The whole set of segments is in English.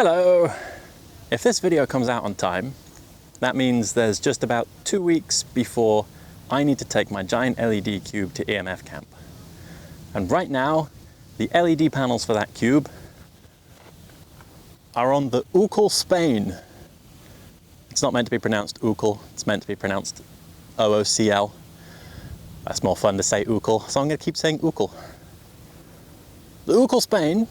Hello! If this video comes out on time, that means there's just about 2 weeks before I need to take my giant LED cube to EMF camp. And right now, the LED panels for that cube are on the Uccle Spain. It's not meant to be pronounced Uccle, it's meant to be pronounced O-O-C-L. That's more fun to say Uccle, so I'm going to keep saying Uccle. The Uccle Spain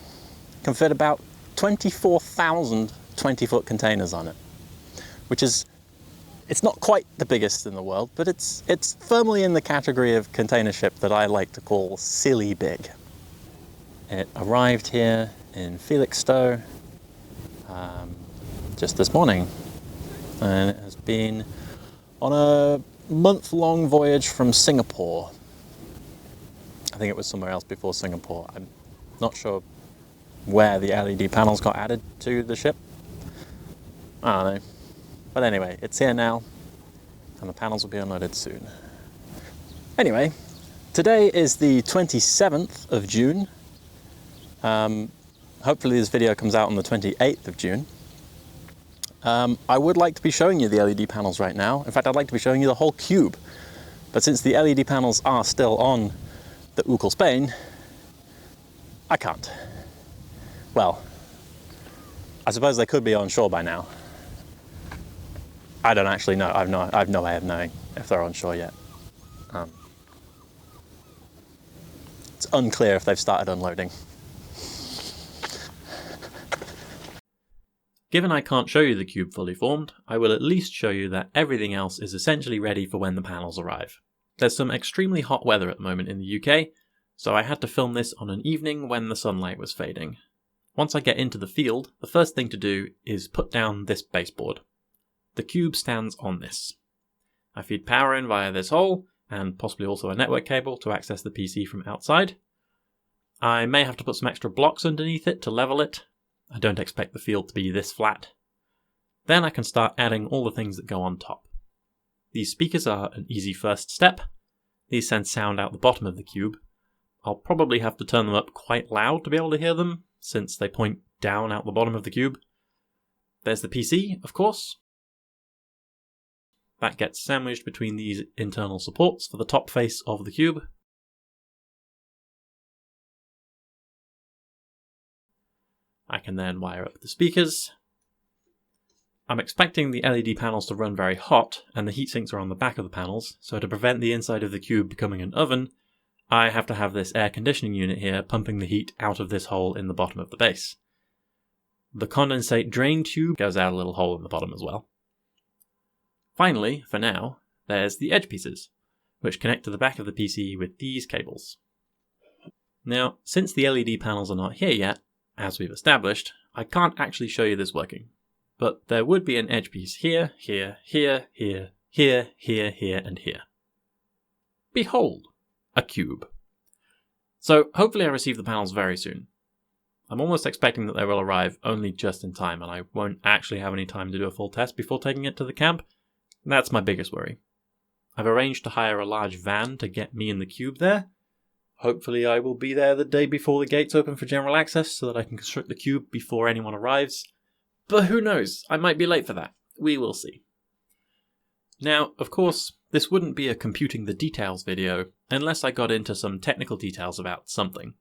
can fit about 24,000 20-foot containers on it, which is, it's not quite the biggest in the world, but it's firmly in the category of container ship that I like to call silly big. It arrived here in Felixstowe just this morning, and it has been on a month-long voyage from Singapore. I think it was somewhere else before Singapore. I'm not sure where the LED panels got added to the ship. I don't know. But anyway, it's here now, and the panels will be unloaded soon. Anyway, today is the 27th of June. Hopefully this video comes out on the 28th of June. I would like to be showing you the LED panels right now. In fact, I'd like to be showing you the whole cube. But since the LED panels are still on the Uccle Spain, I can't. Well, I suppose they could be on shore by now. I don't actually know. I've no way of knowing if they're on shore yet. It's unclear if they've started unloading. Given I can't show you the cube fully formed, I will at least show you that everything else is essentially ready for when the panels arrive. There's some extremely hot weather at the moment in the UK, so I had to film this on an evening when the sunlight was fading. Once I get into the field, the first thing to do is put down this baseboard. The cube stands on this. I feed power in via this hole, and possibly also a network cable to access the PC from outside. I may have to put some extra blocks underneath it to level it. I don't expect the field to be this flat. Then I can start adding all the things that go on top. These speakers are an easy first step. These send sound out the bottom of the cube. I'll probably have to turn them up quite loud to be able to hear them, since they point down out the bottom of the cube. There's the PC, of course. That gets sandwiched between these internal supports for the top face of the cube. I can then wire up the speakers. I'm expecting the LED panels to run very hot, and the heatsinks are on the back of the panels, so to prevent the inside of the cube becoming an oven, I have to have this air conditioning unit here pumping the heat out of this hole in the bottom of the base. The condensate drain tube goes out a little hole in the bottom as well. Finally, for now, there's the edge pieces, which connect to the back of the PC with these cables. Now, since the LED panels are not here yet, as we've established, I can't actually show you this working. But there would be an edge piece here, here, here, here, here, here, here, and here. Behold! A cube. So hopefully I receive the panels very soon. I'm almost expecting that they will arrive only just in time, and I won't actually have any time to do a full test before taking it to the camp. That's my biggest worry. I've arranged to hire a large van to get me and the cube there. Hopefully I will be there the day before the gates open for general access so that I can construct the cube before anyone arrives. But who knows, I might be late for that. We will see. Now, of course, this wouldn't be a computing the details video unless I got into some technical details about something.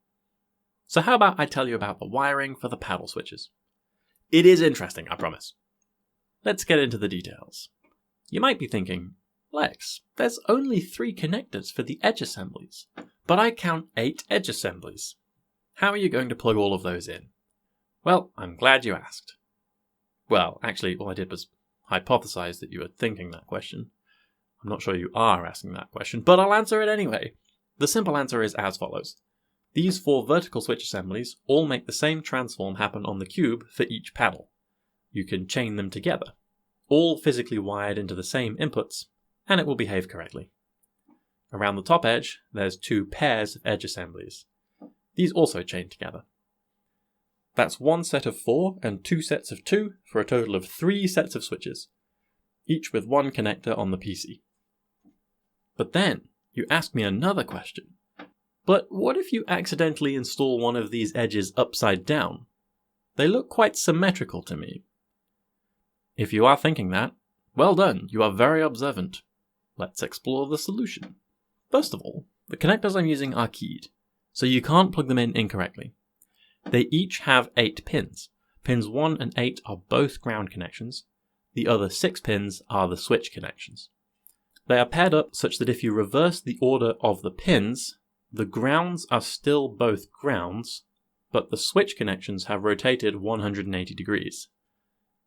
So how about I tell you about the wiring for the paddle switches? It is interesting, I promise. Let's get into the details. You might be thinking, Lex, there's only 3 connectors for the edge assemblies, but I count 8 edge assemblies. How are you going to plug all of those in? Well, I'm glad you asked. Well, actually, all I did was hypothesize that you were thinking that question. I'm not sure you are asking that question, but I'll answer it anyway. The simple answer is as follows. These 4 vertical switch assemblies all make the same transform happen on the cube for each paddle. You can chain them together, all physically wired into the same inputs, and it will behave correctly. Around the top edge, there's 2 pairs of edge assemblies. These also chain together. That's 1 set of 4 and 2 sets of 2 for a total of 3 sets of switches, each with 1 connector on the PC. But then, you ask me another question. But what if you accidentally install one of these edges upside down? They look quite symmetrical to me. If you are thinking that, well done, you are very observant. Let's explore the solution. First of all, the connectors I'm using are keyed, so you can't plug them in incorrectly. They each have 8 pins. Pins 1 and 8 are both ground connections. The other 6 pins are the switch connections. They are paired up such that if you reverse the order of the pins, the grounds are still both grounds, but the switch connections have rotated 180 degrees.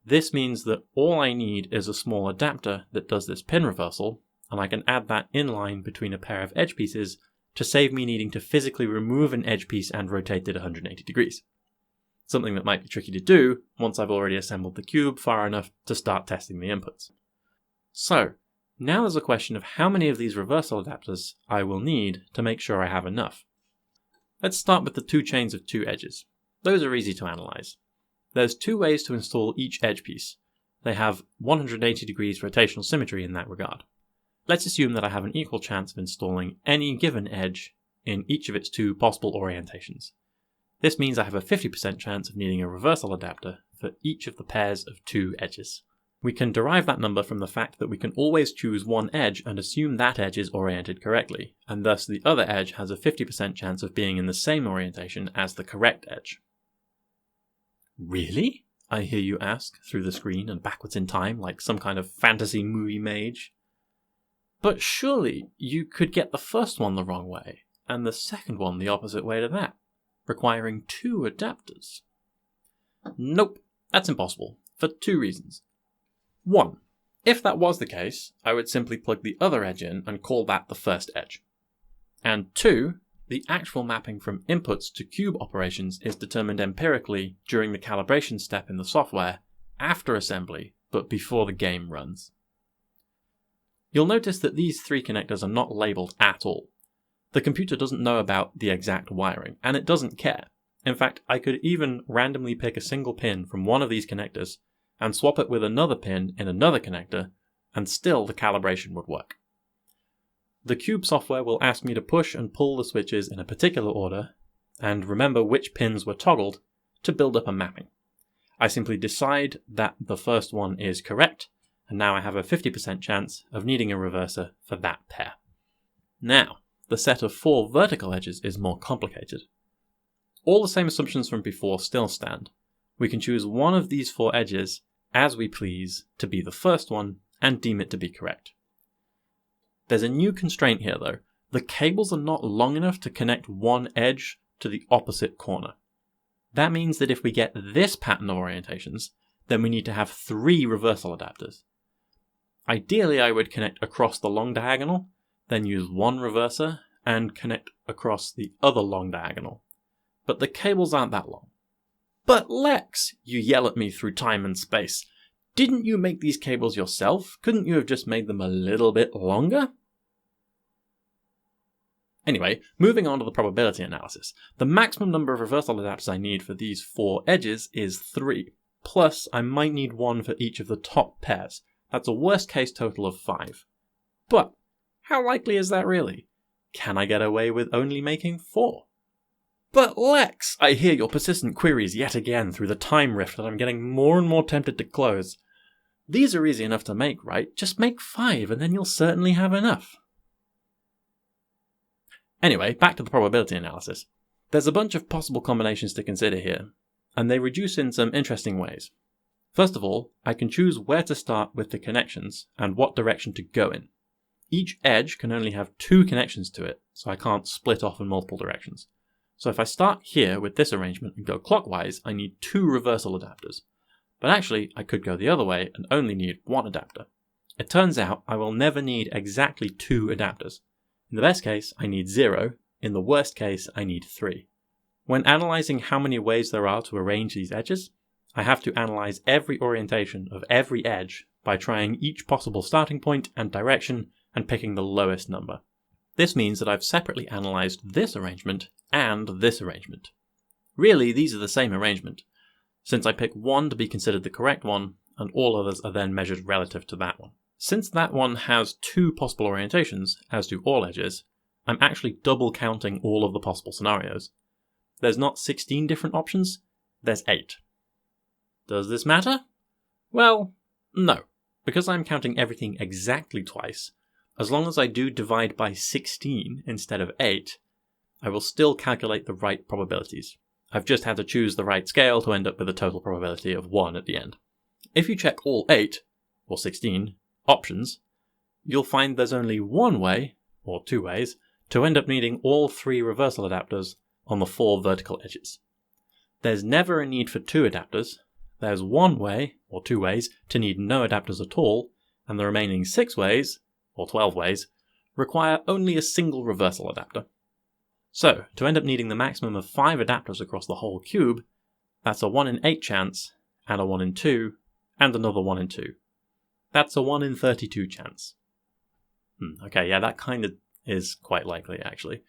This means that all I need is a small adapter that does this pin reversal, and I can add that inline between a pair of edge pieces to save me needing to physically remove an edge piece and rotate it 180 degrees. Something that might be tricky to do once I've already assembled the cube far enough to start testing the inputs. So, now there's a question of how many of these reversal adapters I will need to make sure I have enough. Let's start with the 2 chains of 2 edges. Those are easy to analyze. There's 2 ways to install each edge piece. They have 180 degrees rotational symmetry in that regard. Let's assume that I have an equal chance of installing any given edge in each of its 2 possible orientations. This means I have a 50% chance of needing a reversal adapter for each of the pairs of 2 edges. We can derive that number from the fact that we can always choose one edge and assume that edge is oriented correctly, and thus the other edge has a 50% chance of being in the same orientation as the correct edge. Really? I hear you ask through the screen and backwards in time like some kind of fantasy movie mage. But surely you could get the first one the wrong way, and the second one the opposite way to that, requiring 2 adapters. Nope, that's impossible, for 2 reasons. 1. If that was the case, I would simply plug the other edge in and call that the first edge. And 2, the actual mapping from inputs to cube operations is determined empirically during the calibration step in the software, after assembly, but before the game runs. You'll notice that these 3 connectors are not labelled at all. The computer doesn't know about the exact wiring, and it doesn't care. In fact, I could even randomly pick a single pin from one of these connectors and swap it with another pin in another connector, and still the calibration would work. The cube software will ask me to push and pull the switches in a particular order, and remember which pins were toggled to build up a mapping. I simply decide that the first one is correct, and now I have a 50% chance of needing a reverser for that pair. Now, the set of 4 vertical edges is more complicated. All the same assumptions from before still stand. We can choose one of these 4 edges as we please to be the first one and deem it to be correct. There's a new constraint here though. The cables are not long enough to connect one edge to the opposite corner. That means that if we get this pattern of orientations, then we need to have 3 reversal adapters. Ideally, I would connect across the long diagonal, then use one reverser and connect across the other long diagonal. But the cables aren't that long. But Lex, you yell at me through time and space. Didn't you make these cables yourself? Couldn't you have just made them a little bit longer? Anyway, moving on to the probability analysis. The maximum number of reversal adapters I need for these 4 edges is 3. Plus, I might need 1 for each of the top pairs. That's a worst case total of 5. But, how likely is that really? Can I get away with only making 4? But Lex, I hear your persistent queries yet again through the time rift that I'm getting more and more tempted to close. These are easy enough to make, right? Just make 5 and then you'll certainly have enough. Anyway, back to the probability analysis. There's a bunch of possible combinations to consider here, and they reduce in some interesting ways. First of all, I can choose where to start with the connections and what direction to go in. Each edge can only have 2 connections to it, so I can't split off in multiple directions. So if I start here with this arrangement and go clockwise, I need 2 reversal adapters. But actually, I could go the other way and only need 1 adapter. It turns out I will never need exactly 2 adapters. In the best case, I need 0. In the worst case, I need 3. When analysing how many ways there are to arrange these edges, I have to analyse every orientation of every edge by trying each possible starting point and direction and picking the lowest number. This means that I've separately analysed this arrangement and this arrangement. Really, these are the same arrangement, since I pick one to be considered the correct one, and all others are then measured relative to that one. Since that one has 2 possible orientations, as do all edges, I'm actually double counting all of the possible scenarios. There's not 16 different options, there's 8. Does this matter? Well, no, because I'm counting everything exactly twice. As long as I do divide by 16 instead of 8, I will still calculate the right probabilities. I've just had to choose the right scale to end up with a total probability of 1 at the end. If you check all 8, or 16, options, you'll find there's only one way, or two ways, to end up needing all 3 reversal adapters on the 4 vertical edges. There's never a need for 2 adapters. There's one way, or 2 ways, to need no adapters at all, and the remaining 6 ways, or 12 ways, require only a single reversal adapter. So, to end up needing the maximum of 5 adapters across the whole cube, that's a 1 in 8 chance, and a 1 in 2, and another 1 in 2. That's a 1 in 32 chance. Okay, yeah, that kind of is quite likely, actually.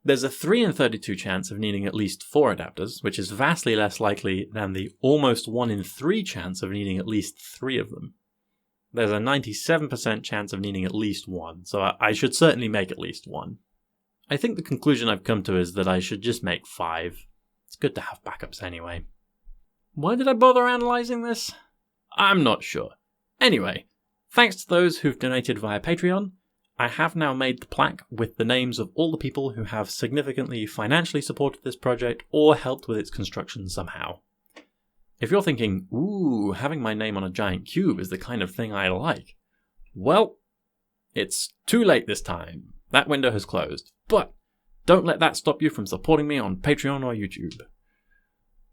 There's a 3 in 32 chance of needing at least 4 adapters, which is vastly less likely than the almost 1 in 3 chance of needing at least 3 of them. There's a 97% chance of needing at least 1, so I should certainly make at least 1. I think the conclusion I've come to is that I should just make 5. It's good to have backups anyway. Why did I bother analysing this? I'm not sure. Anyway, thanks to those who've donated via Patreon, I have now made the plaque with the names of all the people who have significantly financially supported this project or helped with its construction somehow. If you're thinking, ooh, having my name on a giant cube is the kind of thing I like, well, it's too late this time. That window has closed. But don't let that stop you from supporting me on Patreon or YouTube.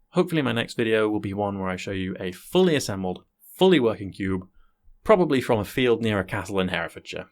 Hopefully my next video will be one where I show you a fully assembled, fully working cube, probably from a field near a castle in Herefordshire.